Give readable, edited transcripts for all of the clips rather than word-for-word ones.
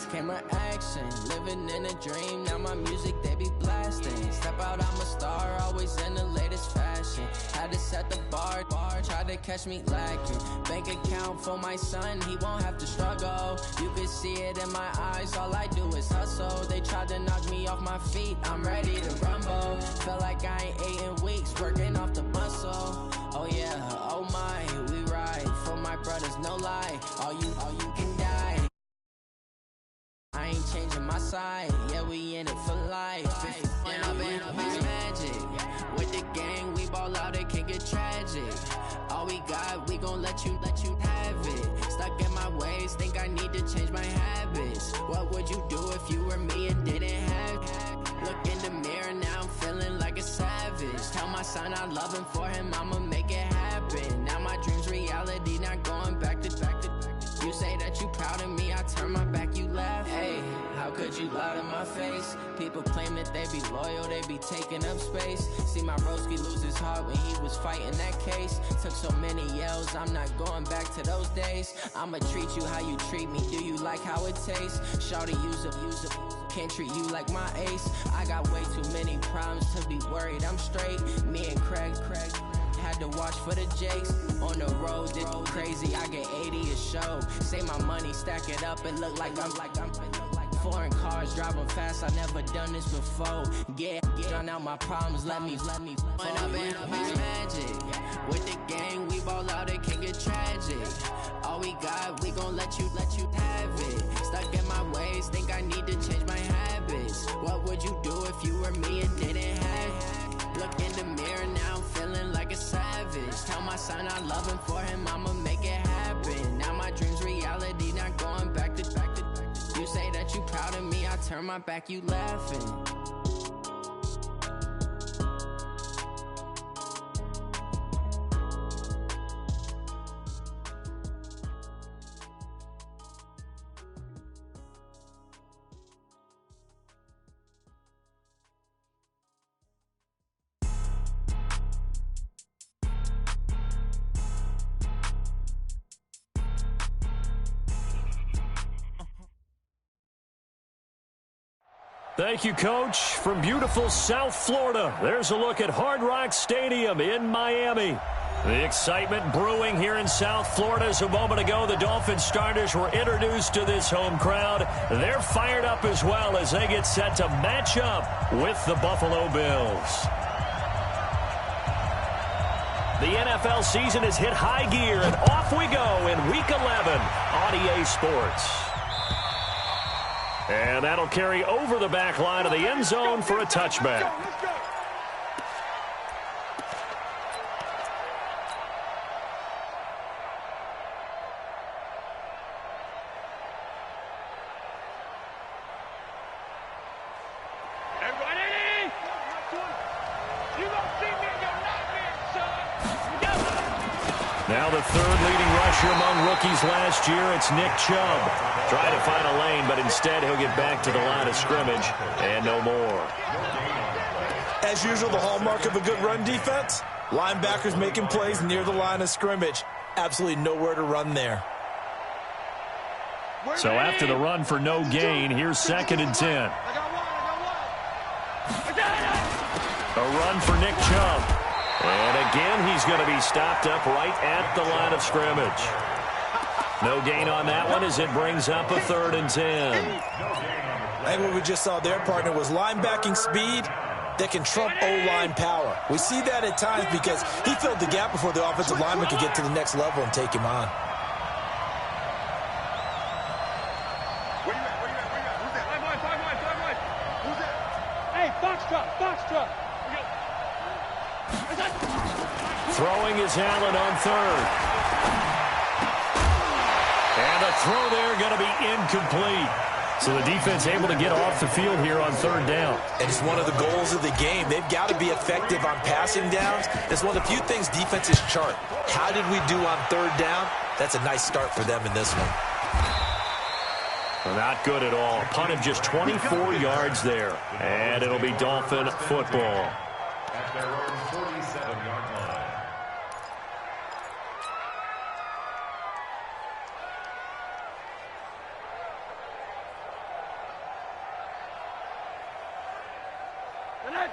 lights, camera action. Living in a dream, now my music they be blasting. Step out, I'm a star, always in the latest fashion. Had to set the bar, try to catch me lacking. Bank account for my son, he won't have to struggle. You can see it in my eyes, all I do is hustle. They tried to knock me off my feet, I'm ready to rumble. Felt like I ain't ate in weeks, working off the muscle. Oh yeah, oh my, we ride for my brothers, no lie. All you can die. I ain't changing my side, yeah, we in it for life. When I've been magic, with the gang, we ball out, it can get tragic. All we got, we gon' let you have it. Stuck in my ways, think I need to change my habits. What would you do if you were me and didn't have it? Look in the mirror, now I'm feeling like a savage. Tell my son I love him, for him I'ma make it happen. Now my dream's reality, not going back to. You say that you proud of me, I turn my back, you laugh. Hey, how could you lie to my face? People claim that they be loyal, they be taking up space. See my broski lose his heart when he was fighting that case. Took so many yells, I'm not going back to those days. I'ma treat you how you treat me, do you like how it tastes? Shawty, use up, can't treat you like my ace. I got way too many problems to be worried, I'm straight. Me and Craig had to watch for the Jakes. On the road, did crazy, I get 80 a show. Say my money, stack it up, and look like I'm foreign cars, driving fast, I never done this before. Get drown out my problems, let me When I've been magic, with the gang, we ball out, it can get tragic. All we got, we gon' let you have it. Stuck in my ways, think I need to change my habits. What would you do if you were me and didn't have it? Look in the mirror, now I'm feeling like a savage. Tell my son I love him, for him I'ma make it happen. Now my dream's reality, not going back to. You say that you proud of me, I turn my back, you laughing. Thank you, Coach. From beautiful South Florida, there's a look at Hard Rock Stadium in Miami. The excitement brewing here in South Florida. As a moment ago, the Dolphins starters were introduced to this home crowd. They're fired up as well as they get set to match up with the Buffalo Bills. The NFL season has hit high gear, and off we go in Week 11 on EA Sports. And that'll carry over the back line of the end zone for a touchback. Now the third leading rusher among rookies last year, it's Nick Chubb. Trying to find a lane, but instead he'll get back to the line of scrimmage and no more. As usual, the hallmark of a good run defense, linebackers making plays near the line of scrimmage. Absolutely nowhere to run there. So after the run for no gain, here's 2nd and 10. A run for Nick Chubb. And again, he's going to be stopped up right at the line of scrimmage. No gain on that one as it brings up a 3rd and 10. I think what we just saw there, partner, was linebacking speed that can trump O-line power. We see that at times because he filled the gap before the offensive lineman could get to the next level and take him on. Where you at? Who's that? 5-1. Who's that? Hey, box truck. Throwing is Allen on 3rd. And the throw there going to be incomplete. So the defense able to get off the field here on 3rd down. And it's one of the goals of the game. They've got to be effective on passing downs. It's one of the few things defenses chart. How did we do on 3rd down? That's a nice start for them in this one. Well, not good at all. Punt of just 24 yards there. And it'll be Dolphin football. At their own 47-yard line.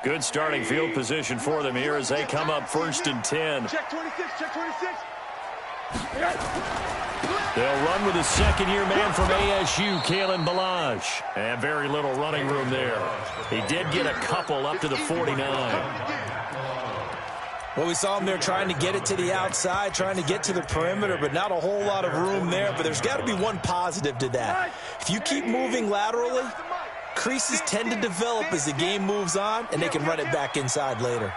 Good starting field position for them here as they come up 1st and 10. Check 26, check 26. They'll run with a second-year man from ASU, Kalen Ballage. And very little running room there. He did get a couple up to the 49. Well, we saw him there trying to get it to the outside, trying to get to the perimeter, but not a whole lot of room there. But there's got to be one positive to that. If you keep moving laterally, creases tend to develop as the game moves on, and they can run it back inside later.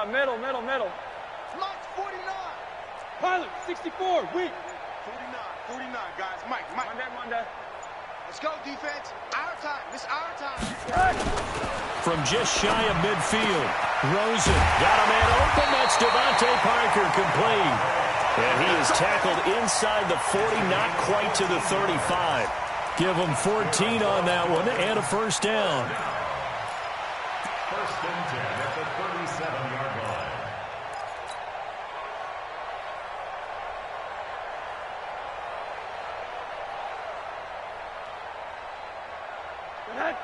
Middle. Mike, 49. Pilot, 64. Weak. 49, guys. Mike. Monday. Let's go, defense. Our time. This is our time. From just shy of midfield, Rosen got a man open. That's Devontae Parker, complete. And he is tackled inside the 40, not quite to the 35. Give him 14 on that one and a first down. 1st and 10 at the 37-yard line.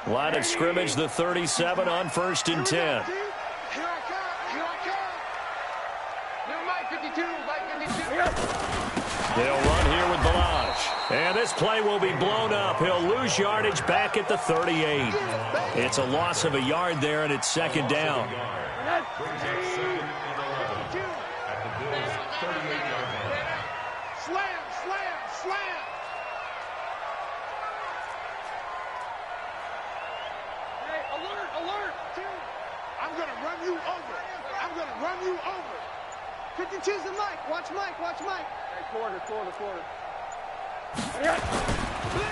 Line of scrimmage, the 37 on 1st and 10. Here I come. Never mind, 52. Mike, 52. They'll run here with Ballage. And this play will be blown up. He'll lose yardage back at the 38. It's a loss of a yard there, and it's 2nd down. Brings up 2nd and 11 at the Bills' 38-yard line. Slam. Hey, alert. I'm going to run you over. 52's the Mike. Watch Mike. Hey, quarter.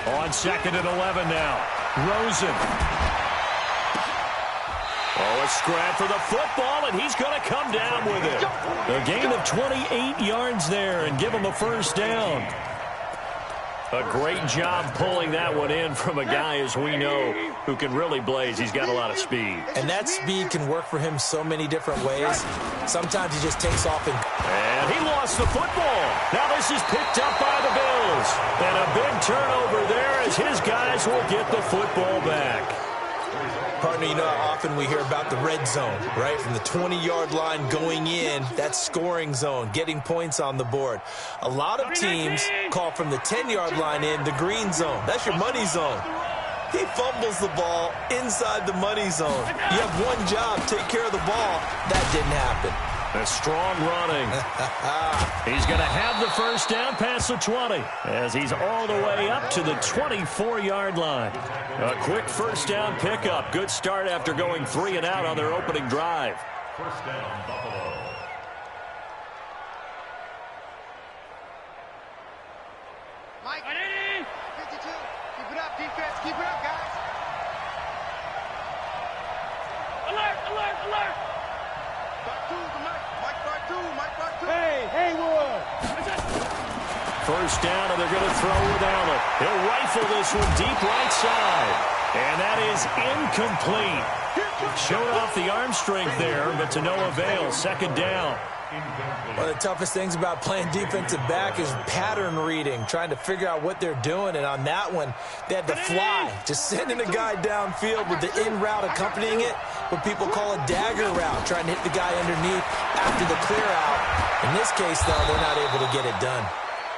On 2nd and 11 now. Rosen. Oh, a scrap for the football, and he's going to come down with it. A gain of 28 yards there and give him a first down. A great job pulling that one in from a guy, as we know, who can really blaze. He's got a lot of speed. And that speed can work for him so many different ways. Sometimes he just takes off and he lost the football. Now this is picked up by the Bills. And a big turnover there as his guys will get the football back. Partner, you know how often we hear about the red zone, right? From the 20-yard line going in, that's scoring zone, getting points on the board. A lot of teams call from the 10-yard line in the green zone. That's your money zone. He fumbles the ball inside the money zone. You have one job, take care of the ball. That didn't happen. A strong running. He's going to have the first down past the 20 as he's all the way up to the 24-yard line. A quick first down pickup. Good start after going 3 and out on their opening drive. First down, Buffalo. Mike, 52. Keep it up, defense. Keep it up, guys. Alert. Mike, 2. Hey, Wood. First down, and they're going to throw with Allen. He'll rifle this one deep right side. And that is incomplete. Showed off the arm strength there, but to no avail. 2nd down. One of the toughest things about playing defensive back is pattern reading, trying to figure out what they're doing. And on that one, they had to fly, just sending a guy downfield with the in route accompanying it, what people call a dagger route, trying to hit the guy underneath after the clear out. In this case, though, they're not able to get it done.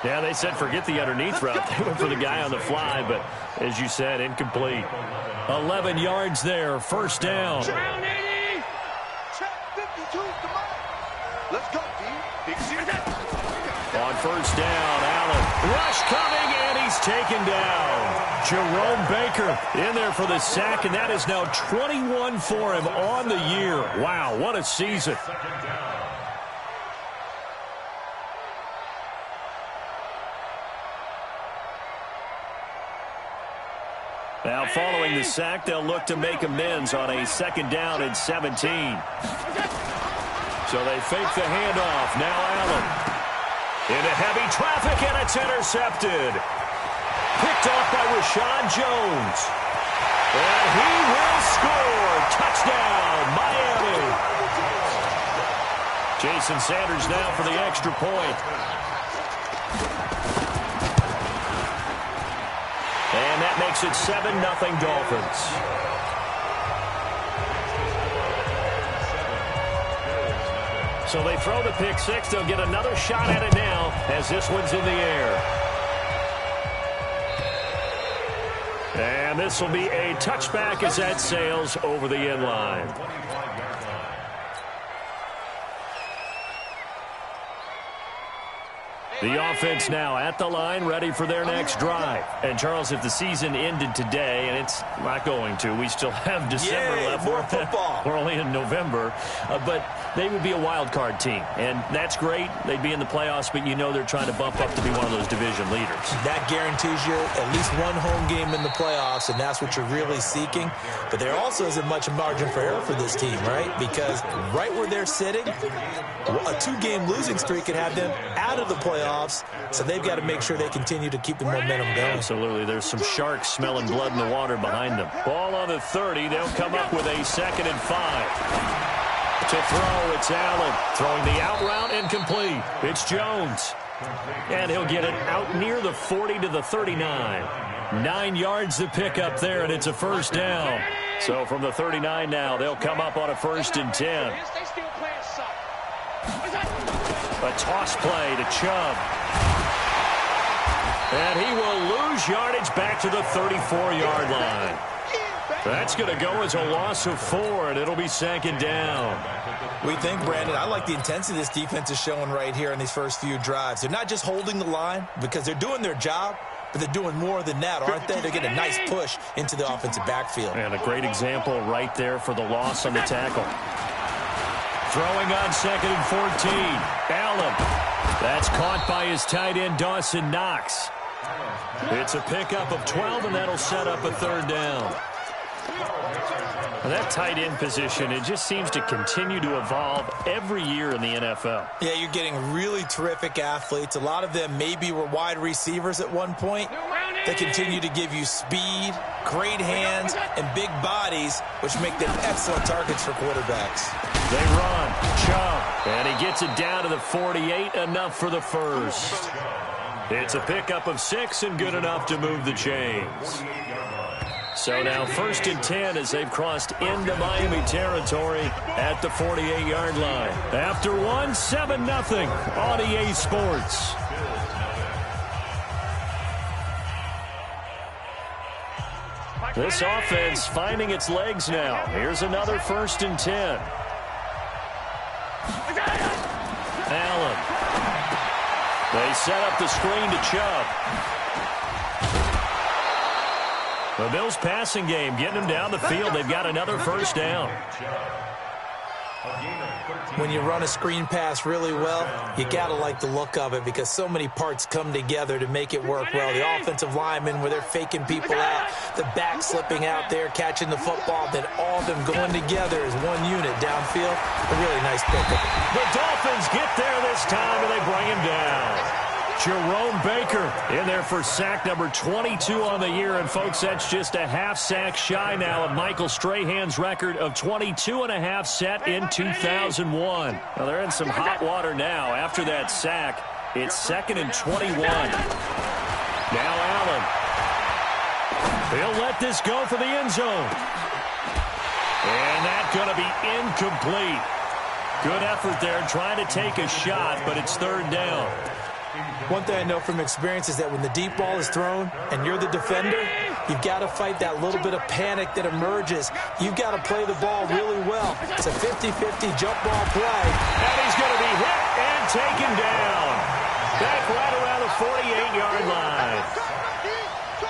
Yeah, they said forget the underneath route. They went for the guy on the fly, but as you said, incomplete. 11 yards there, first down. Round 80. Check 52. Come on. Let's go, D. Big series. On first down, Allen. Rush coming, and he's taken down. Jerome Baker in there for the sack, and that is now 21 for him on the year. Wow, what a season. Now, following the sack, they'll look to make amends on a 2nd down and 17. So they fake the handoff. Now Allen. Into heavy traffic, and it's intercepted. Picked off by Rashad Jones. And he will score. Touchdown, Miami. Jason Sanders now for the extra point. that makes it 7-0 Dolphins. So they throw the pick six. They'll get another shot at it now as this one's in the air. And this will be a touchback as that sails over the end line. The offense now at the line, ready for their next drive. And, Charles, if the season ended today, and it's not going to, we still have December left. More football. We're only in November. But they would be a wild card team. And that's great. They'd be in the playoffs, but you know they're trying to bump up to be one of those division leaders. That guarantees you at least one home game in the playoffs, and that's what you're really seeking. But there also isn't much margin for error for this team, right? Because right where they're sitting, a 2-game losing streak could have them out of the playoffs. So they've got to make sure they continue to keep the momentum going. Absolutely. There's some sharks smelling blood in the water behind them. Ball on the 30. They'll come up with a 2nd and 5. To throw, it's Allen. Throwing the out route, incomplete. It's Jones. And he'll get it out near the 40 to the 39. 9 yards to pick up there, and it's a first down. So from the 39 now, they'll come up on a 1st and 10. A toss play to Chubb. And he will lose yardage back to the 34-yard line. That's going to go as a loss of 4, and it'll be 2nd down. We think, Brandon, I like the intensity this defense is showing right here in these first few drives. They're not just holding the line because they're doing their job, but they're doing more than that, aren't they? They're getting a nice push into the offensive backfield. And a great example right there for the loss on the tackle. Throwing on 2nd and 14. Allen. That's caught by his tight end, Dawson Knox. It's a pickup of 12, and that'll set up a 3rd down. And that tight end position, it just seems to continue to evolve every year in the NFL. Yeah, you're getting really terrific athletes. A lot of them maybe were wide receivers at one point. They continue to give you speed, great hands, and big bodies, which make them excellent targets for quarterbacks. They run. Chubb. And he gets it down to the 48, enough for the first. It's a pickup of 6 and good enough to move the chains. So now 1st and 10 as they've crossed into Miami territory at the 48-yard line. After 7-0 on EA Sports. This offense finding its legs now. Here's another 1st and 10. Allen. They set up the screen to Chubb. The Bills passing game getting them down the field. They've got another 1st down. When you run a screen pass really well, you got to like the look of it because so many parts come together to make it work well. The offensive linemen where they're faking people out, the back slipping out there, catching the football, then all of them going together as one unit downfield. A really nice pickup. The Dolphins get there this time, and they bring him down. Jerome Baker in there for sack number 22 on the year. And, folks, that's just a half sack shy now of Michael Strahan's record of 22.5 set in 2001. Now, they're in some hot water now. After that sack, it's 2nd and 21. Now Allen. He'll let this go for the end zone. And that's going to be incomplete. Good effort there trying to take a shot, but it's 3rd down. One thing I know from experience is that when the deep ball is thrown and you're the defender, you've got to fight that little bit of panic that emerges. You've got to play the ball really well. It's a 50-50 jump ball play. And he's going to be hit and taken down. Back right around the 48-yard line.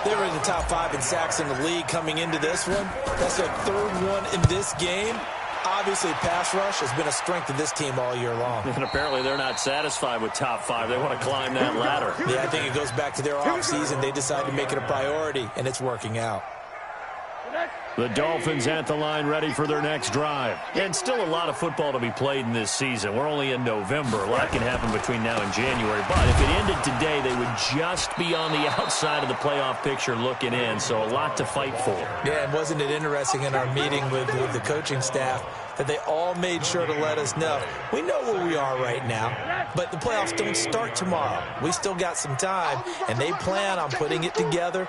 They were in the top 5 in sacks in the league coming into this one. That's their 3rd one in this game. Obviously, pass rush has been a strength of this team all year long. And apparently they're not satisfied with top 5. They want to climb that ladder. Yeah, I think it goes back to their offseason. They decided to make it a priority, and it's working out. The Dolphins at the line ready for their next drive. And still a lot of football to be played in this season. We're only in November. A lot can happen between now and January. But if it ended today, they would just be on the outside of the playoff picture looking in. So a lot to fight for. Yeah, and wasn't it interesting in our meeting with the coaching staff that they all made sure to let us know, we know where we are right now. But the playoffs don't start tomorrow. We still got some time, and they plan on putting it together,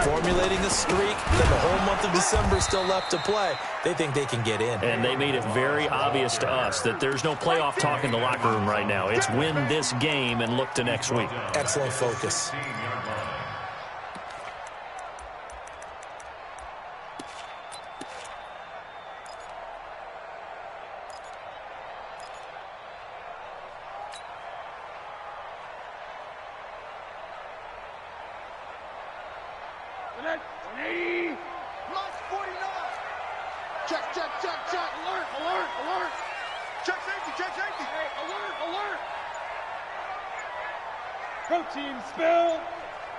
formulating a streak, then the whole month of December is still left to play. They think they can get in. And they made it very obvious to us that there's no playoff talk in the locker room right now. It's win this game and look to next week. Excellent focus. Protein spill.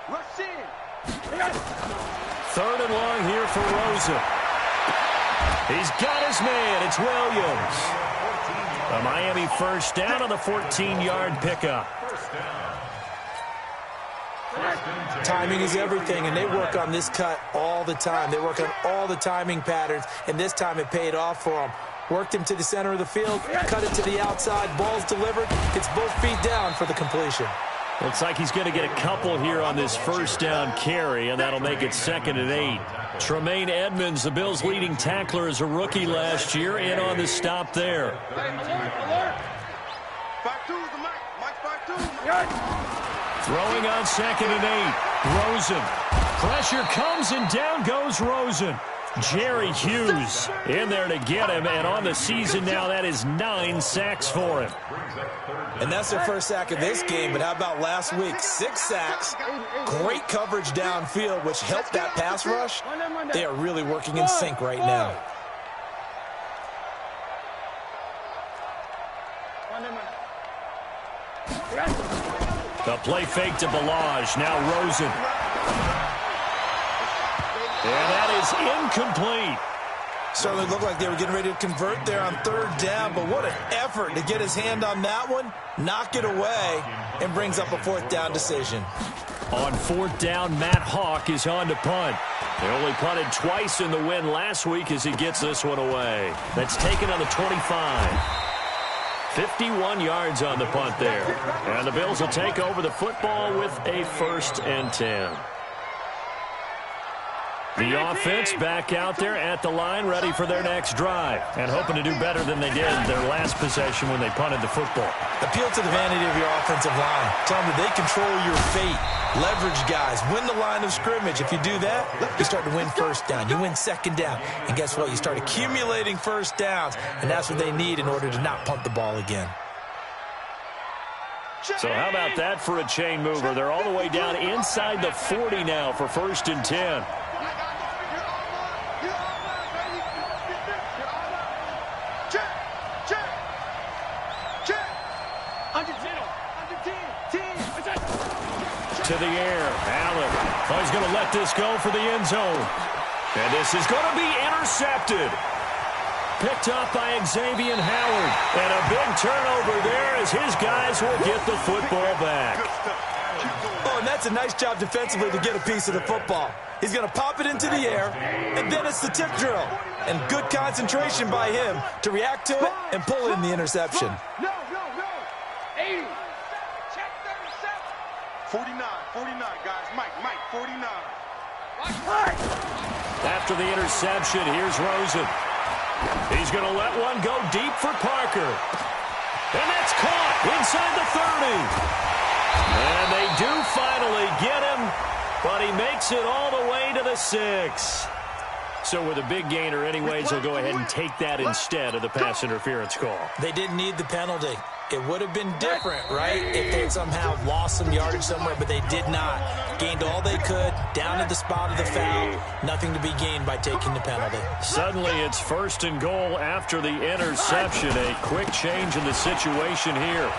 Rush in. Third and long here for Rosen. He's got his man. It's Williams. A Miami first down on the 14-yard pickup. Timing is everything, and they work on this cut all the time. They work on all the timing patterns, and this time it paid off for them. Worked him to the center of the field, cut it to the outside, ball's delivered, gets both feet down for the completion. Looks like he's going to get a couple here on this first down carry, and that'll make it 2nd and 8. Tremaine Edmonds, the Bills' leading tackler as a rookie last year, in on the stop there. Alert. 5-2 is the mic. Mike 5-2. Throwing on 2nd and 8. Rosen. Pressure comes, and down goes Rosen. Jerry Hughes in there to get him, and on the season now, that is 9 sacks for him. And that's their first sack of this game, but how about last week? 6 sacks, great coverage downfield, which helped that pass rush. They are really working in sync right now. The play fake to Ballage, now Rosen. And that is incomplete. Certainly looked like they were getting ready to convert there on 3rd down, but what an effort to get his hand on that one, knock it away, and brings up a 4th down decision. On 4th down, Matt Hawk is on to punt. They only punted twice in the win last week as he gets this one away. That's taken on the 25. 51 yards on the punt there. And the Bills will take over the football with a 1st and 10. The offense back out there at the line, ready for their next drive, and hoping to do better than they did their last possession when they punted the football. Appeal to the vanity of your offensive line. Tell them that they control your fate. Leverage guys. Win the line of scrimmage. If you do that, you start to win 1st down. You win 2nd down. And guess what? You start accumulating 1st downs, and that's what they need in order to not punt the ball again. So how about that for a chain mover? They're all the way down inside the 40 now for 1st and 10. To the air, Allen. Oh, he's going to let this go for the end zone. And this is going to be intercepted. Picked up by Xavier Howard. And a big turnover there as his guys will get the football back. Oh, and that's a nice job defensively to get a piece of the football. He's going to pop it into the air, and then it's the tip drill. And good concentration by him to react to it and pull in the interception. No. 80. Check 37. 49, guys. Mike, 49. After the interception, here's Rosen. He's going to let one go deep for Parker. And that's caught inside the 30. And they do finally get him, but he makes it all the way to the 6. So with a big gainer anyways, they'll go ahead and take that instead of the pass interference call. They didn't need the penalty. It would have been different, right, if they had somehow lost some yardage somewhere, but they did not. Gained all they could, down at the spot of the foul. Nothing to be gained by taking the penalty. Suddenly it's 1st and goal after the interception. A quick change in the situation here.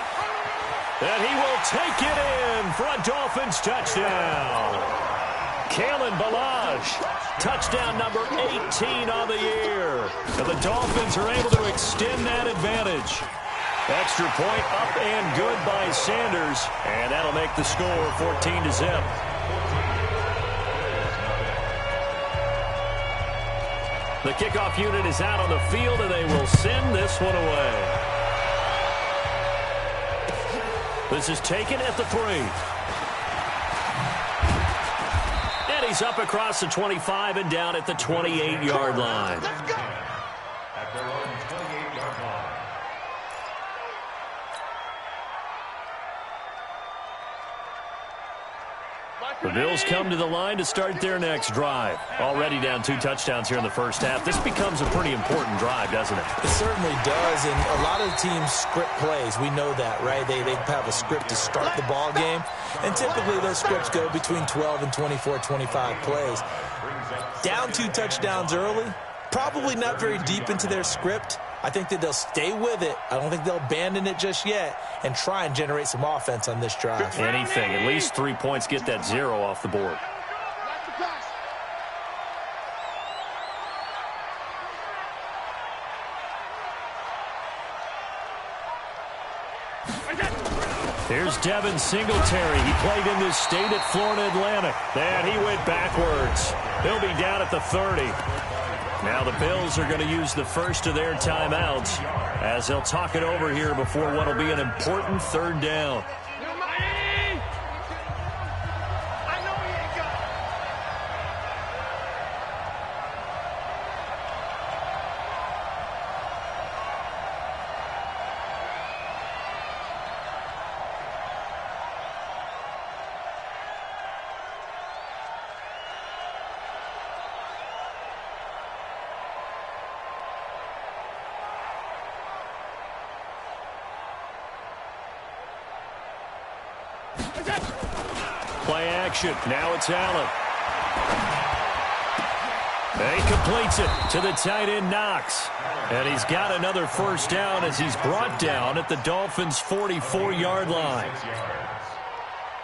And he will take it in for a Dolphins touchdown. Kalen Ballage, touchdown number 18 on the year. And the Dolphins are able to extend that advantage. Extra point up and good by Sanders. And that'll make the score 14-0. The kickoff unit is out on the field, and they will send this one away. This is taken at the 3. And he's up across the 25 and down at the 28-yard line. Let's go. At their own 28-yard line. The Bills come to the line to start their next drive. Already down 2 touchdowns here in the first half. This becomes a pretty important drive, doesn't it? It certainly does, and a lot of the teams script plays. We know that, right? They have a script to start the ball game, and typically those scripts go between 12 and 24, 25 plays. Down 2 touchdowns early, probably not very deep into their script. I think that they'll stay with it. I don't think they'll abandon it just yet and try and generate some offense on this drive. Anything. At least 3 points, get that 0 off the board. Here's Devin Singletary. He played in this state at Florida Atlantic. And he went backwards. He'll be down at the 30. Now the Bills are going to use the first of their timeouts as they'll talk it over here before what will be an important 3rd down. Play action. Now it's Allen. He completes it to the tight end, Knox. And he's got another first down as he's brought down at the Dolphins' 44-yard line.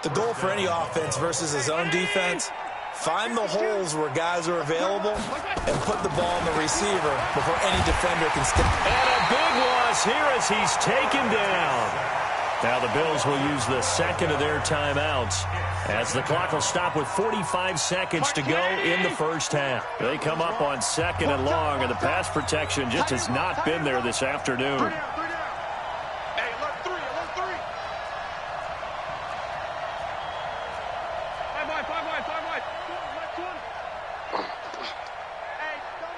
The goal for any offense versus his own defense, find the holes where guys are available and put the ball on the receiver before any defender can step. And a big loss here as he's taken down. Now the Bills will use the second of their timeouts as the clock will stop with 45 seconds to go in the first half. They come up on 2nd and long, and the pass protection just has not been there this afternoon. Hey, alert 3, alert 3. 5 wide.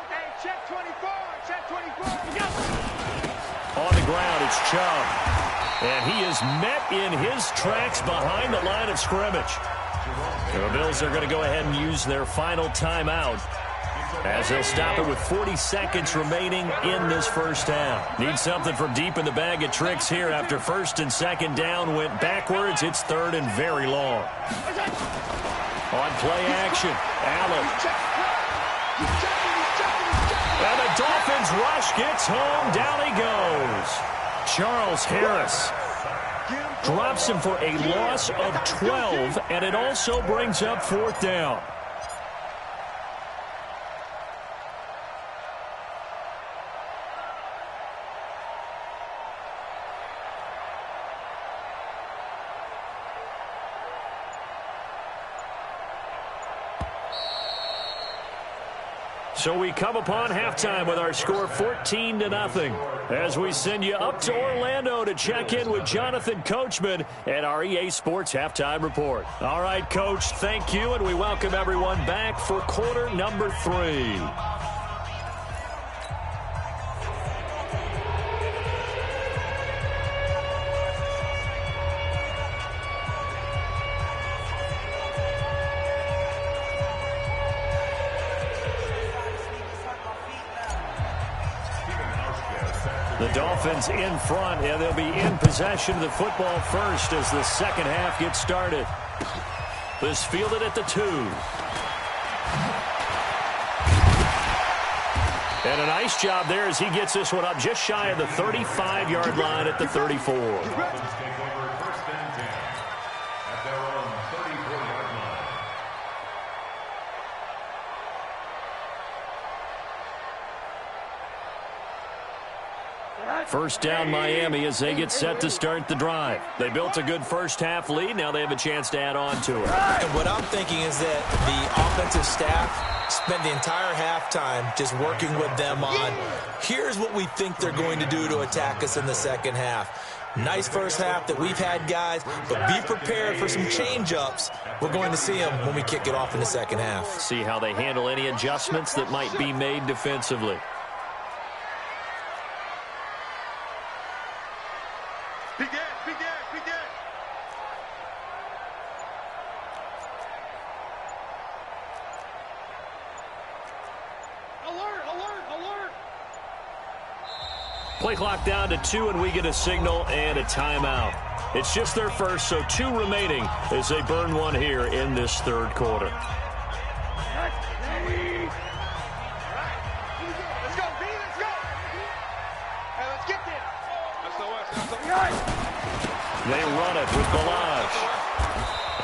Hey, check 24, check 24. On the ground, it's Chubb. And he is met in his tracks behind the line of scrimmage. The Bills are going to go ahead and use their final timeout as they'll stop it with 40 seconds remaining in this first half. Need something from deep in the bag of tricks here after 1st and 2nd down went backwards. It's 3rd and very long. On play action, Allen. And the Dolphins rush gets home. Down he goes. Charles Harris drops him for a loss of 12, and it also brings up 4th down. So we come upon halftime with our score 14-0 as we send you up to Orlando to check in with Jonathan Coachman at our EA Sports Halftime Report. All right, Coach, thank you, and we welcome everyone back for quarter number 3. The Dolphins in front, and they'll be in possession of the football first as the second half gets started. This fielded at the 2. And a nice job there as he gets this one up just shy of the 35-yard line at the 34. First down Miami as they get set to start the drive. They built a good first half lead. Now they have a chance to add on to it. And what I'm thinking is that the offensive staff spent the entire halftime just working with them on, here's what we think they're going to do to attack us in the second half. Nice first half that we've had, guys, but be prepared for some change-ups. We're going to see them when we kick it off in the second half. See how they handle any adjustments that might be made defensively. Play clock down to 2, and we get a signal and a timeout. It's just their first, so 2 remaining as they burn one here in this third quarter. Let's go, B, let's go. Hey, let's get there. They run it with Balaj.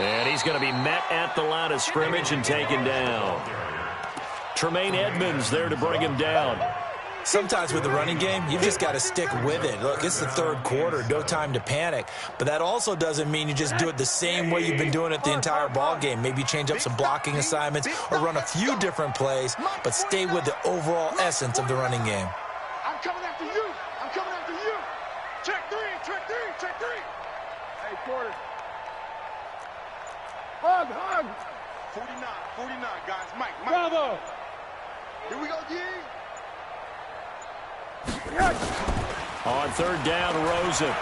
And he's going to be met at the line of scrimmage and taken down. Tremaine Edmonds there to bring him down. Sometimes with the running game, you've just got to stick with it. Look, it's the third quarter, no time to panic. But that also doesn't mean you just do it the same way you've been doing it the entire ball game. Maybe change up some blocking assignments or run a few different plays, but stay with the overall essence of the running game. I'm coming after you. I'm coming after you. Check 3, check 3, check 3. Hey, quarter. Hug. 49, guys. Mike. Bravo. Here we go, D. On third down, Rosen.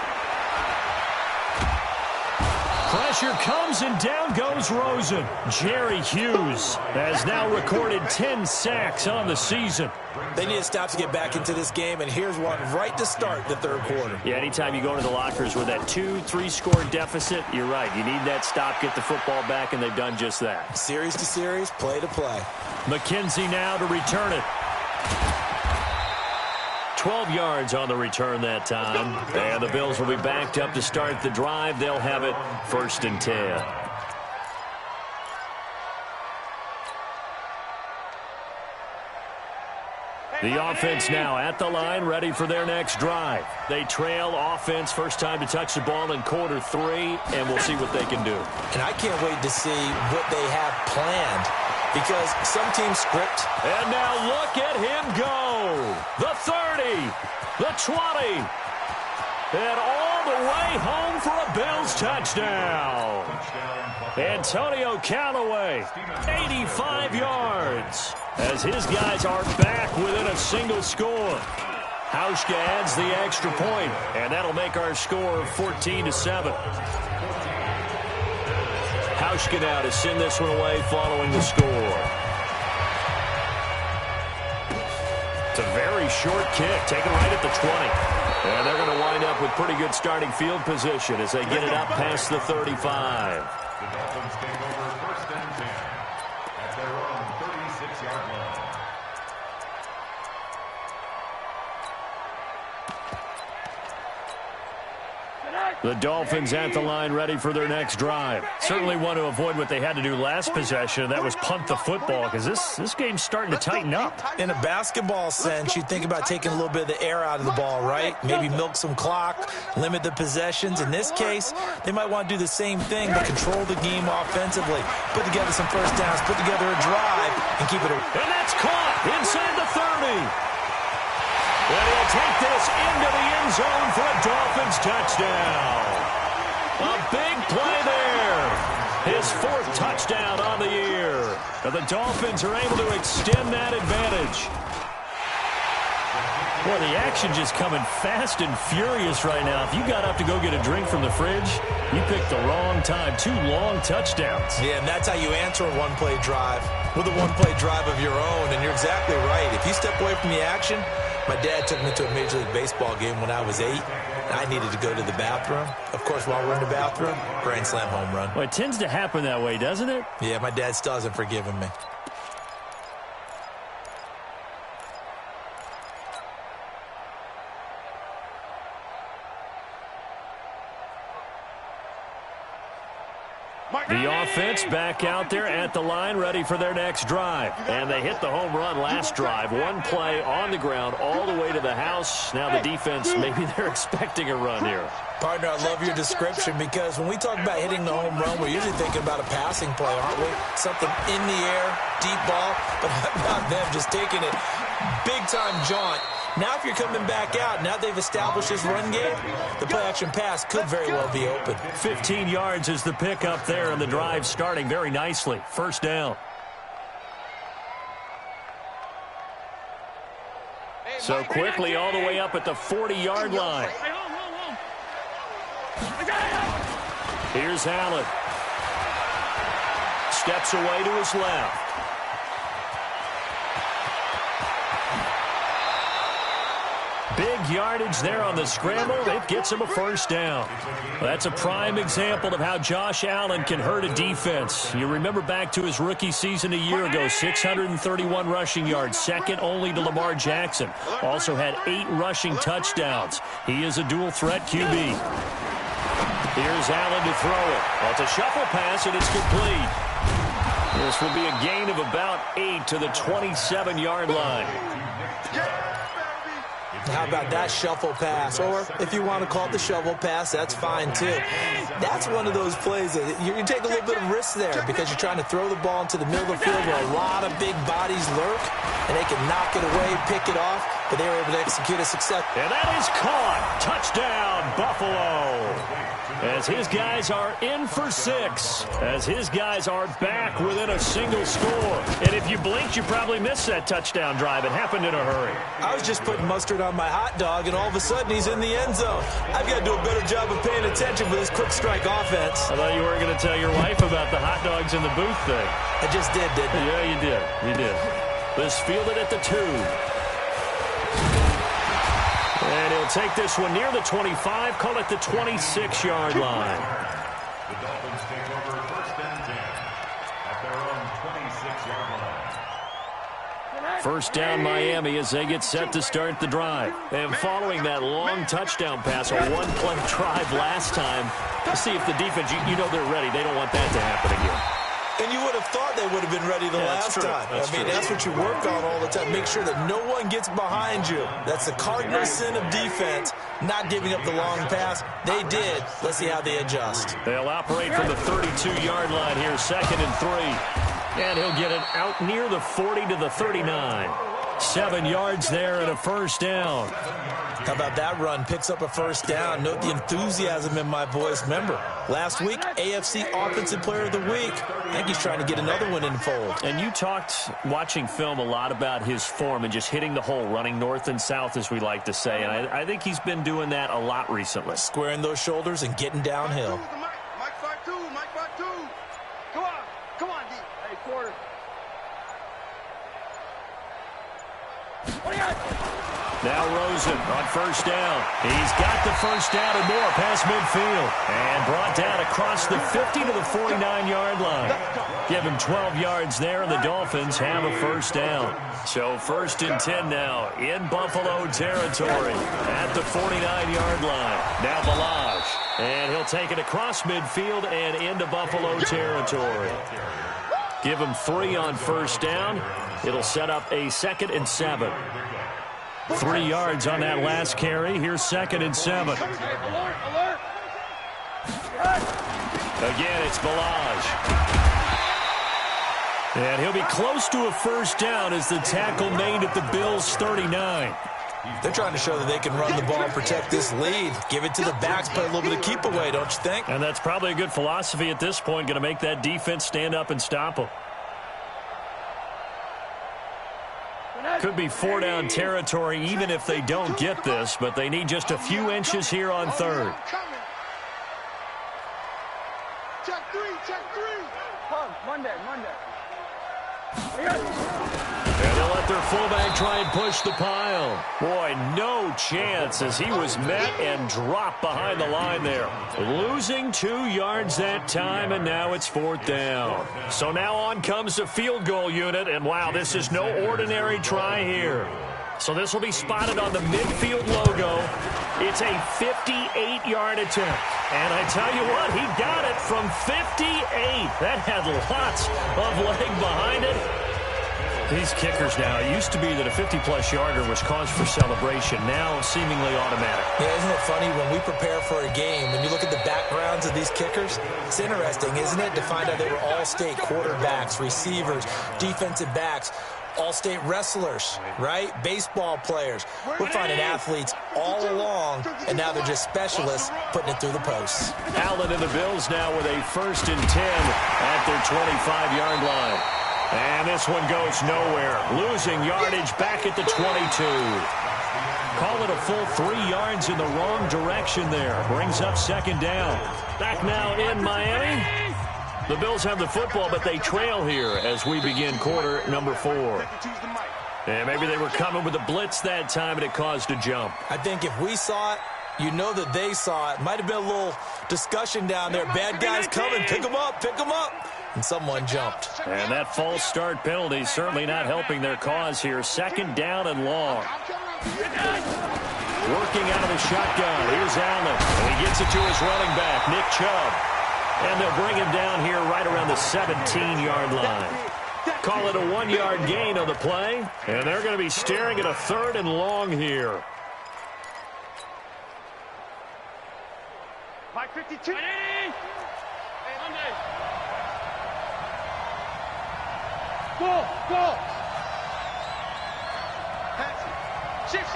Pressure comes, and down goes Rosen. Jerry Hughes has now recorded 10 sacks on the season. They need to stop to get back into this game, and here's one right to start the third quarter. Yeah, anytime you go into the lockers with that 2-3 score deficit, you're right. You need that stop, get the football back, and they've done just that. Series to series, play to play. McKenzie now to return it. 12 yards on the return that time. And the Bills will be backed up to start the drive. They'll have it 1st and 10. The offense now at the line, ready for their next drive. They trail offense, first time to touch the ball in quarter 3, and we'll see what they can do. And I can't wait to see what they have planned, because some teams script. And now look at him go. The 30, the 20, and all the way home for a Bills touchdown. Antonio Callaway, 85 yards, as his guys are back within a single score. Hauschka adds the extra point, and that'll make our score 14-7. Hauschka now to send this one away following the score. It's a very short kick, taken right at the 20. And they're going to wind up with pretty good starting field position as they get it up past the 35. The Dolphins take over 1st and 10 at their own 36-yard line. The Dolphins at the line, ready for their next drive. Certainly want to avoid what they had to do last possession. That was punt the football, because this game's starting to tighten up. In a basketball sense, you think about taking a little bit of the air out of the ball, right? Maybe milk some clock, limit the possessions. In this case, they might want to do the same thing, but control the game offensively. Put together some first downs, put together a drive, and keep it a... And that's caught inside the 30. And he'll take this into the end zone for a Dolphins touchdown. A big play there. His 4th touchdown on the year. And the Dolphins are able to extend that advantage. Boy, the action just coming fast and furious right now. If you got up to go get a drink from the fridge, you picked the wrong time. 2 long touchdowns. Yeah, and that's how you answer a one-play drive, with a one-play drive of your own. And you're exactly right. If you step away from the action, my dad took me to a Major League Baseball game when I was 8, and I needed to go to the bathroom. Of course, while we're in the bathroom, grand slam home run. Well, it tends to happen that way, doesn't it? Yeah, my dad still hasn't forgiven me. The offense back out there at the line, ready for their next drive. And they hit the home run last drive. One play on the ground all the way to the house. Now the defense, maybe they're expecting a run here. Partner, I love your description, because when we talk about hitting the home run, we're usually thinking about a passing play, aren't we? Something in the air, deep ball, but how about them just taking it big-time jaunt Now if you're coming back out, now they've established this run game, the play-action pass could very well be open. 15 yards is the pickup there, and the drive starting very nicely. First down. So quickly all the way up at the 40-yard line. Here's Allen. Steps away to his left. Big yardage there on the scramble. It gets him a first down. That's a prime example of how Josh Allen can hurt a defense. You remember back to his rookie season a year ago, 631 rushing yards, second only to Lamar Jackson. Also had 8 rushing touchdowns. He is a dual-threat QB. Here's Allen to throw it. Well, it's a shuffle pass, and it's complete. This will be a gain of about 8 to the 27-yard line. How about that shuffle pass? Or if you want to call it the shovel pass, that's fine too. That's one of those plays that you take a little bit of risk there because you're trying to throw the ball into the middle of the field where a lot of big bodies lurk, and they can knock it away, pick it off, but they were able to execute a success. And that is caught. Touchdown, Buffalo. As his guys are in for 6. As his guys are back within a single score. And if you blinked, you probably missed that touchdown drive. It happened in a hurry. I was just putting mustard on my hot dog, and all of a sudden he's in the end zone. I've got to do a better job of paying attention with this quick strike offense. I thought you weren't going to tell your wife about the hot dogs in the booth thing. I just did, didn't I? Yeah, you did. You did. Let's field it at the 2. And he'll take this one near the 25, call it the 26-yard line. The Dolphins take over first and 10 at their own 26-yard line. First down Miami as they get set to start the drive. And following that long touchdown pass, a one-play drive last time, to see if the defense, you know they're ready. They don't want that to happen again. And you would have thought they would have been ready the last time. That's what you work on all the time. Make sure that no one gets behind you. That's the cardinal sin of defense, not giving up the long pass. They did. Let's see how they adjust. They'll operate from the 32-yard line here, 2nd and 3. And he'll get it out near the 40 to the 39. 7 yards there and a first down. How about that run? Picks up a first down. Note the enthusiasm in my voice. Remember, last week, AFC Offensive Player of the Week. I think he's trying to get another one in the fold. And you talked, watching film, a lot about his form and just hitting the hole, running north and south, as we like to say. And I think he's been doing that a lot recently. Squaring those shoulders and getting downhill. Mike 5-2, Mike 5-2. Come on, D. Hey, quarter. Now Rosen on first down. He's got the first down and more past midfield. And brought down across the 50 to the 49-yard line. Give him 12 yards there, and the Dolphins have a first down. So 1st and 10 now in Buffalo territory at the 49-yard line. Now Balaj. And he'll take it across midfield and into Buffalo territory. Give him 3 on first down. It'll set up a 2nd and 7. 3 yards on that last carry. Here's 2nd and 7. Again, it's Balaj. And he'll be close to a first down as the tackle made at the Bills' 39. They're trying to show that they can run the ball and protect this lead. Give it to the backs, play a little bit of keep away, don't you think? And that's probably a good philosophy at this point, going to make that defense stand up and stop them. Could be 4-down territory even if they don't get this, but they need just a few inches here on 3rd. Check 3. Monday. And they'll let their fullback try and push the pile. Boy, no chance as he was met and dropped behind the line there. Losing 2 yards that time, and now it's 4th down. So now on comes the field goal unit, and wow, this is no ordinary try here. So this will be spotted on the midfield logo. It's a 58-yard attempt. And I tell you what, he got it from 58. That had lots of leg behind it. These kickers now, it used to be that a 50-plus yarder was cause for celebration. Now seemingly automatic. Yeah, isn't it funny when we prepare for a game, when you look at the backgrounds of these kickers, it's interesting, isn't it, to find out they were all-state quarterbacks, receivers, defensive backs. All-state wrestlers, right? Baseball players. We're finding athletes all along, and now they're just specialists putting it through the posts. Allen and the Bills now with a 1st and 10 at their 25-yard line. And this one goes nowhere. Losing yardage back at the 22. Call it a full 3 yards in the wrong direction there. Brings up 2nd down. Back now in Miami. The Bills have the football, but they trail here as we begin quarter number 4. And maybe they were coming with a blitz that time, and it caused a jump. I think if we saw it, you know that they saw it. Might have been a little discussion down there. Bad guys coming. Pick them up. Pick them up. And someone jumped. And that false start penalty certainly not helping their cause here. 2nd down and long. Working out of the shotgun. Here's Allen. And he gets it to his running back, Nick Chubb. And they'll bring him down here right around the 17-yard line. Call it a 1-yard gain on the play. And they're going to be staring at a 3rd and long here. Mike 52. Go, go. Shift.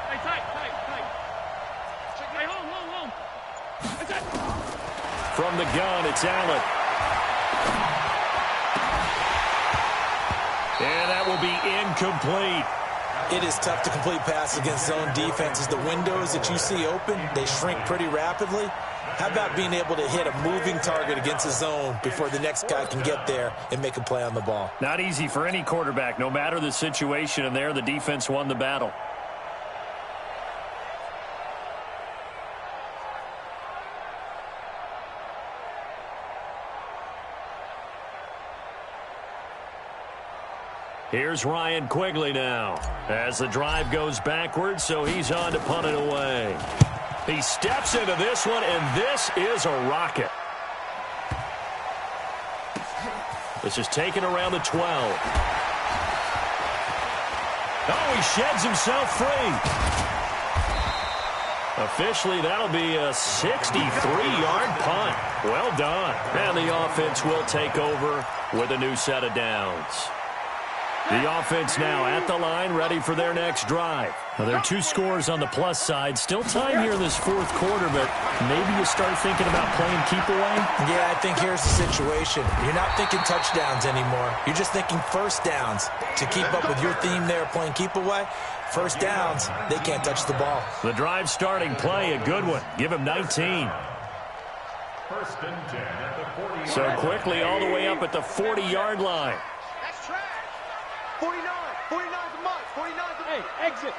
Hey, tight. Hey, home. That's it. From the gun, it's Allen. And that will be incomplete. It is tough to complete passes against zone defenses. The windows that you see open, they shrink pretty rapidly. How about being able to hit a moving target against a zone before the next guy can get there and make a play on the ball? Not easy for any quarterback, no matter the situation, and there the defense won the battle. Here's Ryan Quigley now as the drive goes backwards, so he's on to punt it away. He steps into this one, and this is a rocket. This is taken around the 12. Oh, he sheds himself free. Officially, that'll be a 63-yard punt. Well done. And the offense will take over with a new set of downs. The offense now at the line, ready for their next drive. Now, there are 2 scores on the plus side. Still time here in this 4th quarter, but maybe you start thinking about playing keep away? Yeah, I think here's the situation. You're not thinking touchdowns anymore. You're just thinking first downs. To keep up with your theme there, playing keep away, first downs, they can't touch the ball. The drive starting play, a good one. Give him 19. 1st and 10 at the 40. So quickly all the way up at the 40-yard line. That's trash. 49. 49's a Mike. 49's a... Hey, exit. Yeah,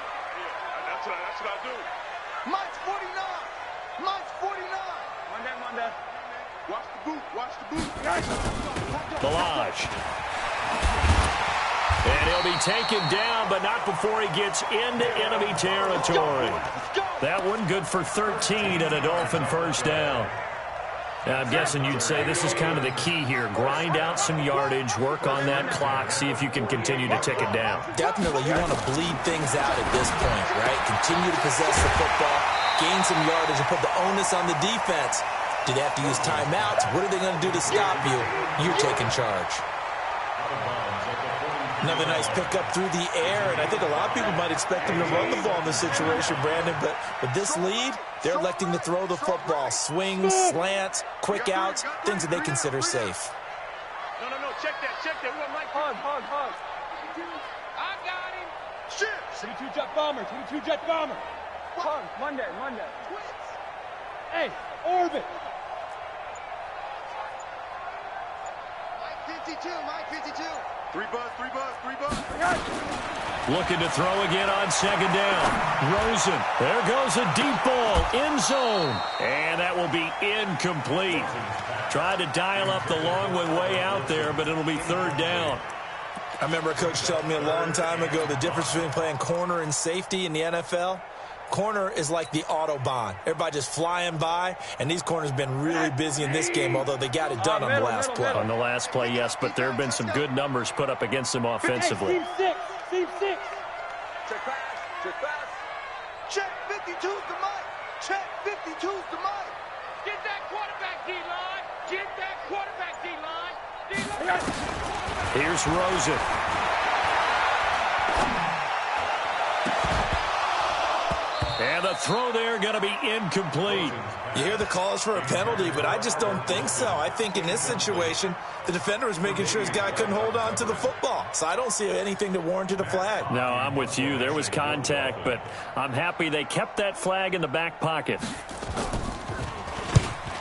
that's what I do. Mike's 49. Mike's 49. Monday. Watch the boot. Balaj. And he'll be taken down, but not before he gets into enemy territory. That one good for 13 and a Dolphin 1st down. Now, I'm guessing you'd say this is kind of the key here. Grind out some yardage, work on that clock, see if you can continue to tick it down. Definitely, you want to bleed things out at this point, right? Continue to possess the football, gain some yardage, and put the onus on the defense. Do they have to use timeouts? What are they going to do to stop you? You're taking charge. Another nice pickup through the air, and I think a lot of people might expect them to run the ball in this situation, Brandon, but with this lead, they're electing to throw the football. Swings, slants, quick outs, things that they consider safe. No, check that. We want Mike. Hug. I got him. Shit. 22 jet bomber. Hug, Monday. Hey, orbit. Mike 52. 3 buzz. Looking to throw again on 2nd down. Rosen. There goes a deep ball. End zone. And that will be incomplete. Tried to dial up the long one way out there, but it'll be 3rd down. I remember a coach telling me a long time ago the difference between playing corner and safety in the NFL. Corner is like the Autobahn. Everybody just flying by, and these corners have been really busy in this game, although they got it done on the last play. On the last play, yes, but there have been some good numbers put up against them offensively. Team 6. Check pass. Check 52's the Mike. Check 52's the Mike. Get that quarterback, D-line. Here's Rosen. And the throw there going to be incomplete. You hear the calls for a penalty, but I just don't think so. I think in this situation, the defender was making sure his guy couldn't hold on to the football. So I don't see anything that warranted a flag. No, I'm with you. There was contact, but I'm happy they kept that flag in the back pocket.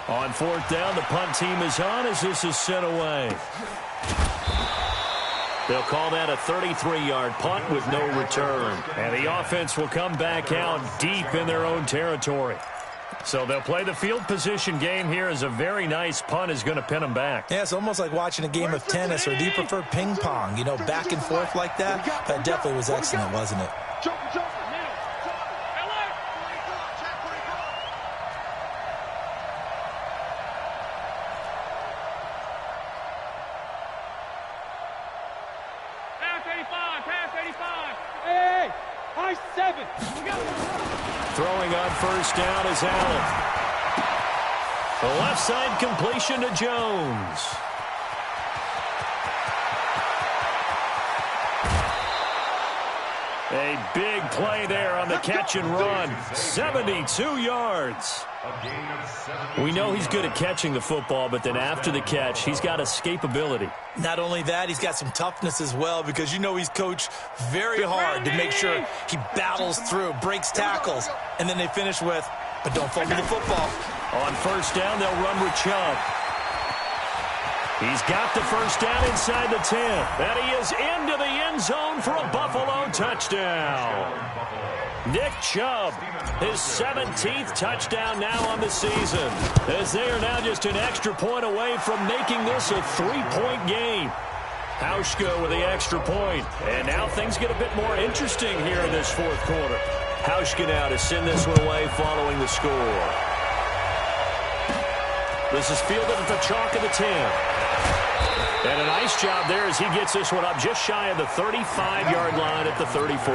On fourth down, the punt team is on as this is sent away. They'll call that a 33-yard punt with no return. And the offense will come back out deep in their own territory. So they'll play the field position game here as a very nice punt is going to pin them back. Yeah, it's almost like watching a game of tennis, or do you prefer ping pong? You know, back and forth like that? That definitely was excellent, wasn't it? Throwing on first down is Allen. The left side completion to Jones. A big play there on the catch and run. 72 yards. We know he's good at catching the football, but then after the catch, he's got escapability. Not only that, he's got some toughness as well, because you know he's coached very hard to make sure he battles through, breaks tackles, and then they finish with, but don't fumble the football. On first down, they'll run with Chubb. He's got the first down inside the 10. And he is into the end zone for a Buffalo touchdown. Nick Chubb, his 17th touchdown now on the season, as they are now just an extra point away from making this a 3-point game. Hauschka with the extra point. And now things get a bit more interesting here in this fourth quarter. Hauschka now to send this one away following the score. This is fielded at the chalk of the 10. And a nice job there as he gets this one up just shy of the 35-yard line at the 34.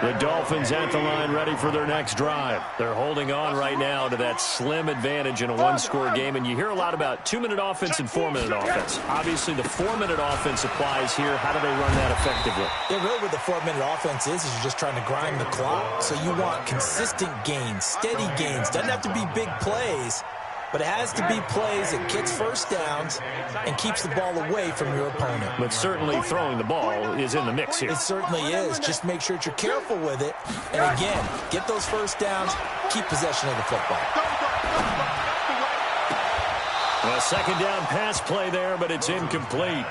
The Dolphins at the line ready for their next drive. They're holding on right now to that slim advantage in a one-score game. And you hear a lot about 2-minute offense and 4-minute offense. Obviously, the 4-minute offense applies here. How do they run that effectively? Yeah, really what the 4-minute offense is you're just trying to grind the clock. So you want consistent gains, steady gains. Doesn't have to be big plays, but it has to be plays that gets first downs and keeps the ball away from your opponent. But certainly throwing the ball is in the mix here. It certainly is. Just make sure that you're careful with it. And again, get those first downs, keep possession of the football. A second down pass play there, but it's incomplete.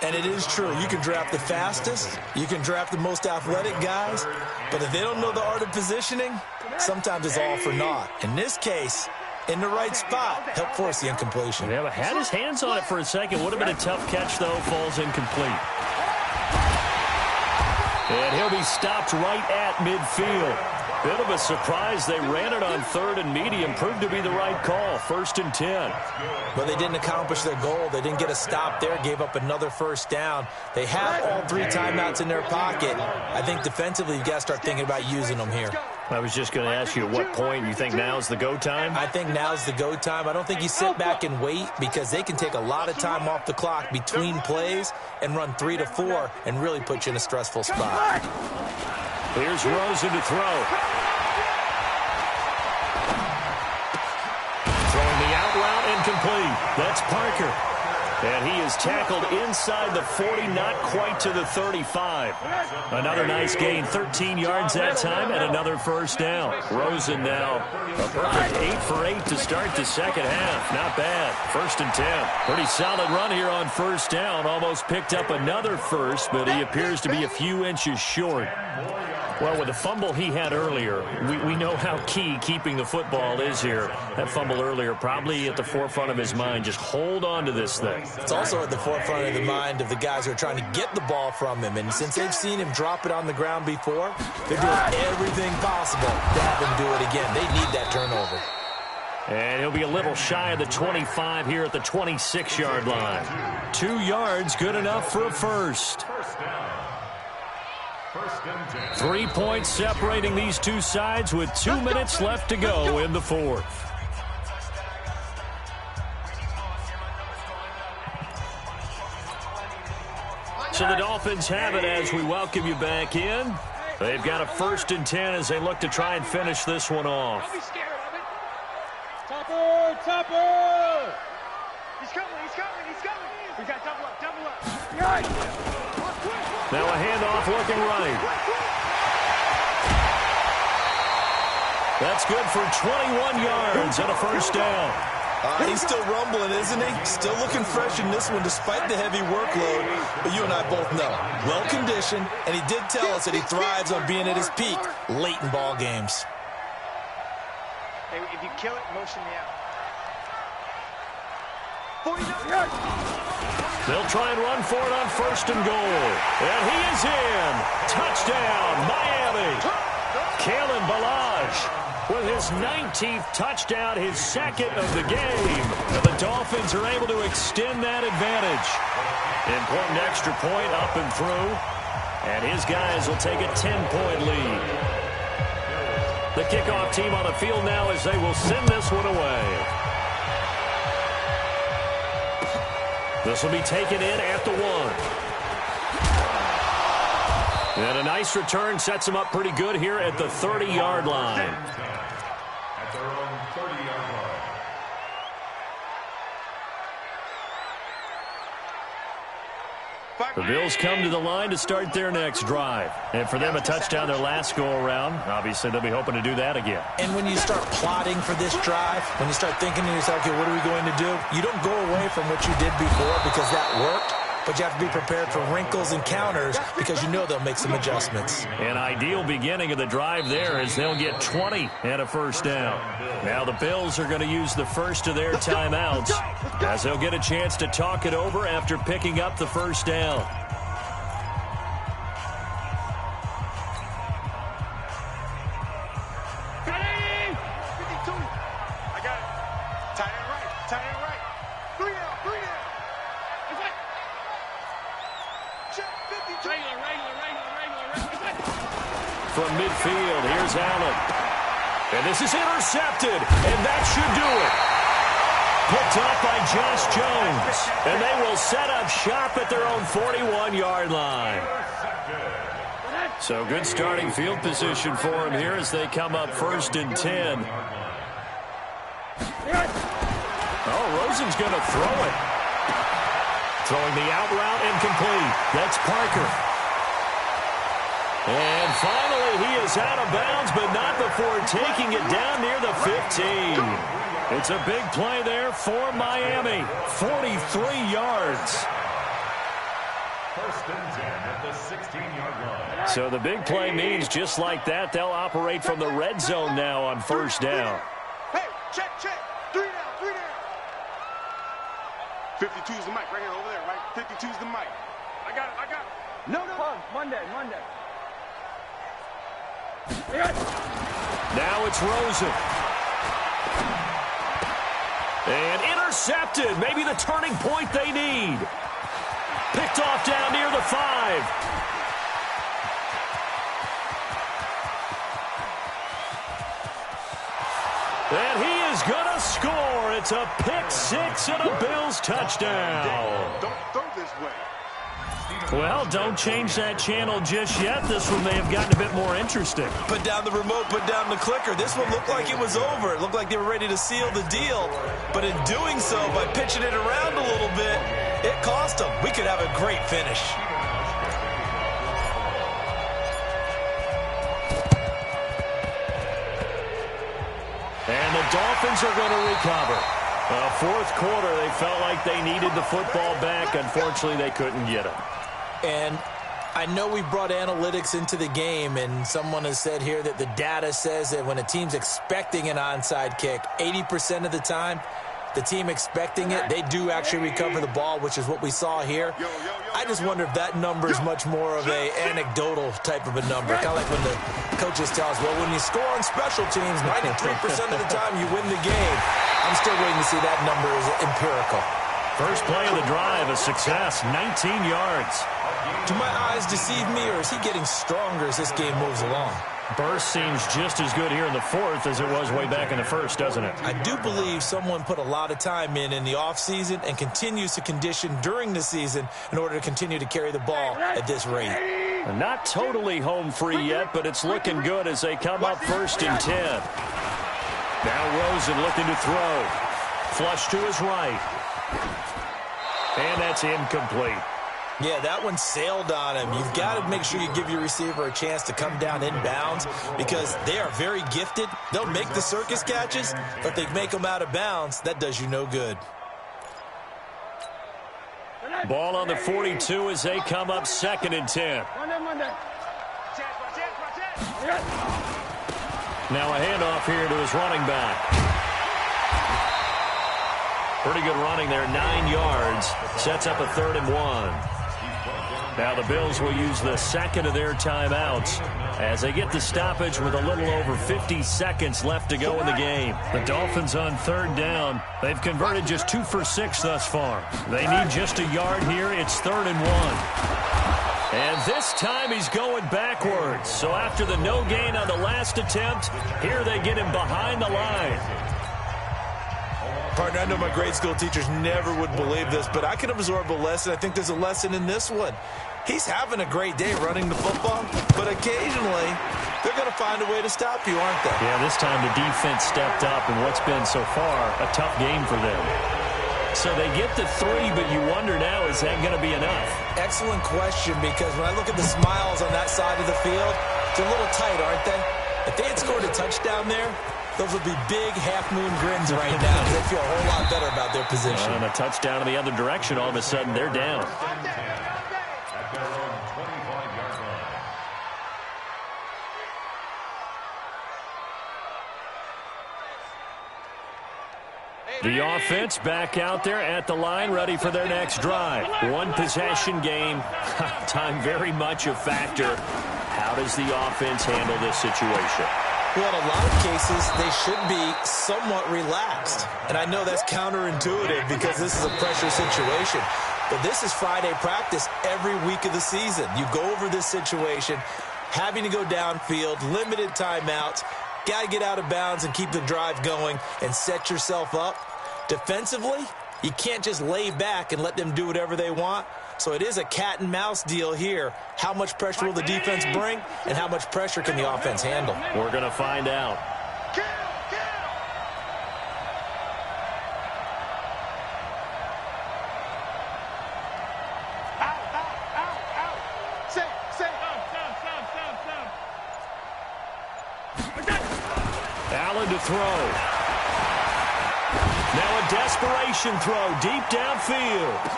And it is true. You can draft the fastest. You can draft the most athletic guys. But if they don't know the art of positioning, sometimes it's all for naught. In this case, in the right spot, help force the incompletion. Yeah, but had his hands on it for a second. Would have been a tough catch, though. Falls incomplete. And he'll be stopped right at midfield. Bit of a surprise. They ran it on third and medium. Proved to be the right call. 1st and 10. But they didn't accomplish their goal. They didn't get a stop there. Gave up another first down. They have all 3 timeouts in their pocket. I think defensively you've got to start thinking about using them here. I was just going to ask you, at what point you think now's the go time? I think now's the go time. I don't think you sit back and wait, because they can take a lot of time off the clock between plays and run 3 to 4 and really put you in a stressful spot. Here's Rosen to throw. Throwing the out route incomplete. That's Parker. And he is tackled inside the 40, not quite to the 35. Another nice gain, 13 yards that time, and another first down. Rosen now a perfect 8 for 8 to start the second half. Not bad. 1st and 10. Pretty solid run here on first down. Almost picked up another first, but he appears to be a few inches short. Well, with the fumble he had earlier, we know how key keeping the football is here. That fumble earlier probably at the forefront of his mind. Just hold on to this thing. It's also at the forefront of the mind of the guys who are trying to get the ball from him. And since they've seen him drop it on the ground before, they're doing everything possible to have him do it again. They need that turnover. And he'll be a little shy of the 25 here at the 26-yard line. 2 yards, good enough for a first. 3 points separating these two sides with 2 minutes left to go in the fourth. So the Dolphins have it as we welcome you back in. They've got a 1st and 10 as they look to try and finish this one off. Don't be scared of it. Topper, Topper! He's coming, he's coming, he's coming. We got double up, double up. Right. Now a handoff looking right. That's good for 21 yards and a 1st down. He's still rumbling, isn't he? Still looking fresh in this one despite the heavy workload. But you and I both know, well-conditioned, and he did tell us that he thrives on being at his peak late in ball games. Hey, if you kill it, motion me out. 49 yards. They'll try and run for it on 1st and goal. And he is in. Touchdown, Miami. Kalen Ballage with his 19th touchdown, his 2nd of the game. And the Dolphins are able to extend that advantage. Important extra point up and through. And his guys will take a 10-point lead. The kickoff team on the field now as they will send this one away. This will be taken in at the 1. And a nice return sets him up pretty good here at the 30-yard line. At their own 30-yard line. The Bills come to the line to start their next drive. And for them, a touchdown their last go-around. Obviously, they'll be hoping to do that again. And when you start plotting for this drive, when you start thinking to yourself, okay, what are we going to do? You don't go away from what you did before because that worked. But you have to be prepared for wrinkles and counters because you know they'll make some adjustments. An ideal beginning of the drive there is they'll get 20 and a 1st down. Now the Bills are going to use the first of their timeouts as they'll get a chance to talk it over after picking up the 1st down. From midfield, here's Allen. And this is intercepted, and that should do it. Picked up by Josh Jones. And they will set up shop at their own 41-yard line. So good starting field position for him here as they come up 1st and 10. Oh, Rosen's going to throw it. Throwing the out route incomplete. That's Parker. And finally, he is out of bounds, but not before taking it down near the 15. It's a big play there for Miami. 43 yards. 1st and 10 at the 16-yard line. So the big play means just like that, they'll operate from the red zone now on 1st down. Hey, check. 3 down, 3 down. 52 is the mic right here, over there, right? 52 is the mic. I got it. No. Monday. Now it's Rosen. And intercepted. Maybe the turning point they need. Picked off down near the 5. And he is going to score. It's a pick-6 and a Bills touchdown. Don't throw this way. Well, don't change that channel just yet. This one may have gotten a bit more interesting. Put down the remote, put down the clicker. This one looked like it was over. It looked like they were ready to seal the deal. But in doing so, by pitching it around a little bit, it cost them. We could have a great finish. And the Dolphins are going to recover. 4th quarter, they felt like they needed the football back. Unfortunately, they couldn't get it. And I know we brought analytics into the game, and someone has said here that the data says that when a team's expecting an onside kick, 80% of the time, the team expecting it, they do actually recover the ball, which is what we saw here. I just wonder if that number is much more of a anecdotal type of a number. Kind of like when the coaches tell us, well, when you score on special teams, 93% of the time you win the game. I'm still waiting to see that number is empirical. First play of the drive, a success, 19 yards. Do my eyes deceive me, or is he getting stronger as this game moves along? Burst seems just as good here in the fourth as it was way back in the first, doesn't it? I do believe someone put a lot of time in the offseason and continues to condition during the season in order to continue to carry the ball at this rate. And not totally home free yet, but it's looking good as they come up 1st and 10. Now Rosen looking to throw. Flush to his right. And that's incomplete. Yeah, that one sailed on him. You've got to make sure you give your receiver a chance to come down inbounds because they are very gifted. They'll make the circus catches, but if they make them out of bounds, that does you no good. Ball on the 42 as they come up 2nd and 10. Now a handoff here to his running back. Pretty good running there, 9 yards. Sets up a 3rd and 1. Now the Bills will use the second of their timeouts as they get the stoppage with a little over 50 seconds left to go in the game. The Dolphins on 3rd down. They've converted just 2 for 6 thus far. They need just a yard here. It's 3rd and 1. And this time he's going backwards. So after the no gain on the last attempt, here they get him behind the line. Partner, I know my grade school teachers never would believe this, but I can absorb a lesson. I think there's a lesson in this one. He's having a great day running the football, but occasionally they're going to find a way to stop you, aren't they? Yeah, this time the defense stepped up in what's been so far a tough game for them. So they get the 3, but you wonder now, is that going to be enough? Excellent question, because when I look at the smiles on that side of the field, they're a little tight, aren't they? If they had scored a touchdown there, those would be big half-moon grins right now. They feel a whole lot better about their position. And a touchdown in the other direction, all of a sudden they're down. At their own 25-yard line. The offense back out there at the line, ready for their next drive. One possession game. Time very much a factor. How does the offense handle this situation? Well, in a lot of cases, they should be somewhat relaxed. And I know that's counterintuitive because this is a pressure situation. But this is Friday practice every week of the season. You go over this situation, having to go downfield, limited timeouts, got to get out of bounds and keep the drive going and set yourself up. Defensively, you can't just lay back and let them do whatever they want. So it is a cat and mouse deal here. How much pressure will the defense bring, and how much pressure can the offense handle? We're going to find out. Allen to throw. Now a desperation throw deep downfield.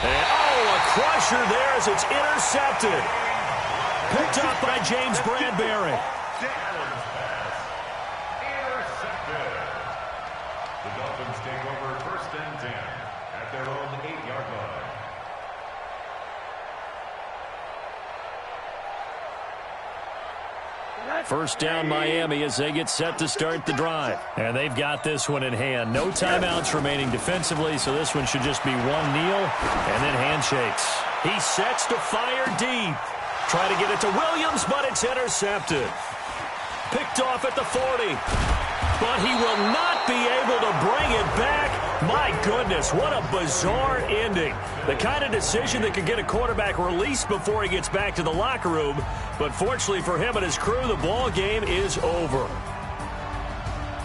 And, a crusher there as it's intercepted. Picked up by James Bradbury. Allen's pass. Intercepted. The Dolphins take over 1st and 10 at their own 8-yard line. First down Miami as they get set to start the drive. And they've got this one in hand. No timeouts remaining defensively, so this one should just be one kneel and then handshakes. He sets to fire deep. Try to get it to Williams, but it's intercepted. Picked off at the 40. But he will not be able to bring it back. My goodness, what a bizarre ending. The kind of decision that could get a quarterback released before he gets back to the locker room. But fortunately for him and his crew, the ball game is over.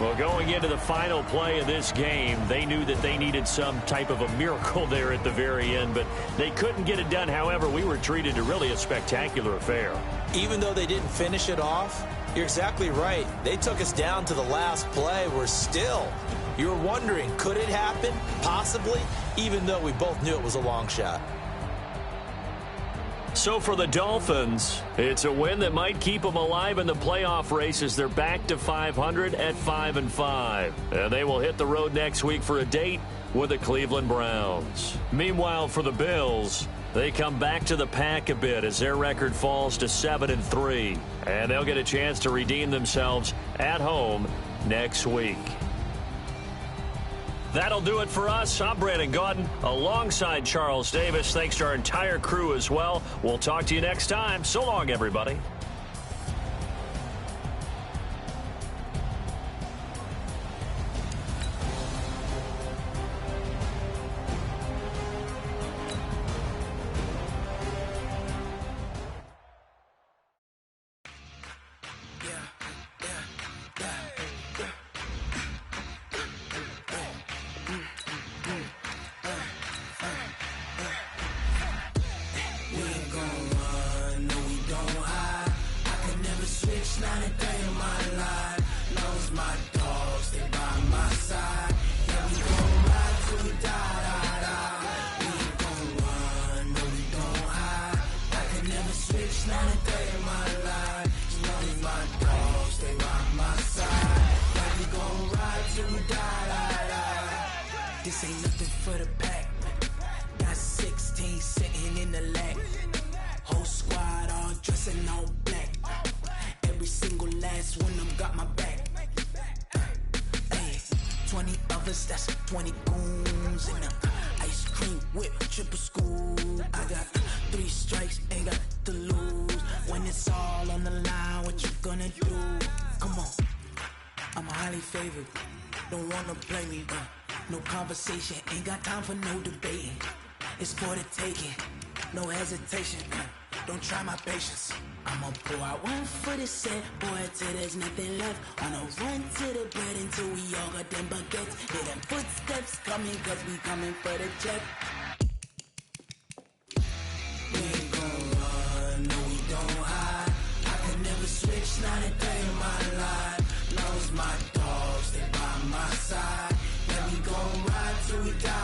Well, going into the final play of this game, they knew that they needed some type of a miracle there at the very end, but they couldn't get it done. However, we were treated to really a spectacular affair. Even though they didn't finish it off, you're exactly right. They took us down to the last play. We're still, you were wondering, could it happen? Possibly, even though we both knew it was a long shot. So for the Dolphins, it's a win that might keep them alive in the playoff race as they're back to 500 at 5-5. And they will hit the road next week for a date with the Cleveland Browns. Meanwhile, for the Bills, they come back to the pack a bit as their record falls to 7-3. And they'll get a chance to redeem themselves at home next week. That'll do it for us. I'm Brandon Gaudin alongside Charles Davis. Thanks to our entire crew as well. We'll talk to you next time. So long, everybody. This ain't nothing for the pack. Got 16 sitting in the lag. Whole squad all dressing all black. Every single last one of them got my back. Hey, 20 others, that's 20 goons in the ice cream whip, triple scoop. I got 3 strikes, ain't got to lose. When it's all on the line, what you gonna do? Come on, I'm highly favored. Don't wanna play me, no conversation. Ain't got time for no debating. It's for the taking, no hesitation. Don't try my patience. I'ma pull out one foot and set, boy, till there's nothing left. On a run to the bread until we all got them baguettes. Hear them footsteps coming, cause we coming for the check. We ain't gon' run, no we don't hide. I can never switch, not a day in my life. Lost my dogs, they by my side. Yeah, we gon' ride till we die.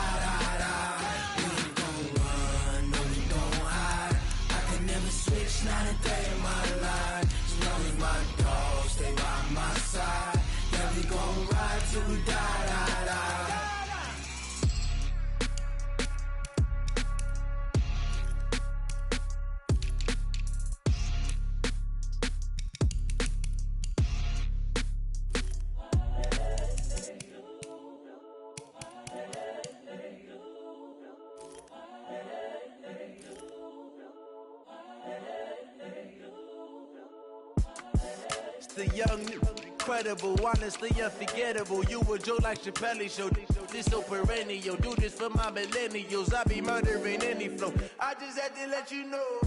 We ain't gon' run, no we don't hide. I can never switch, not a day in my life. As long as my dogs stay by my side. Yeah, we gon' ride till we die. The young, incredible, honestly unforgettable. You a Joe like Chappelle show. This so perennial. Do this for my millennials. I be murdering any flow. I just had to let you know.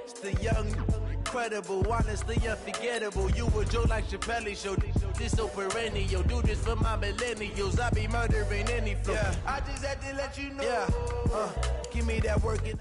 It's the young, incredible, honestly unforgettable. You a Joe like Chappelle show. This so perennial. Do this for my millennials. I be murdering any flow. I just had to let you know. Give me that working.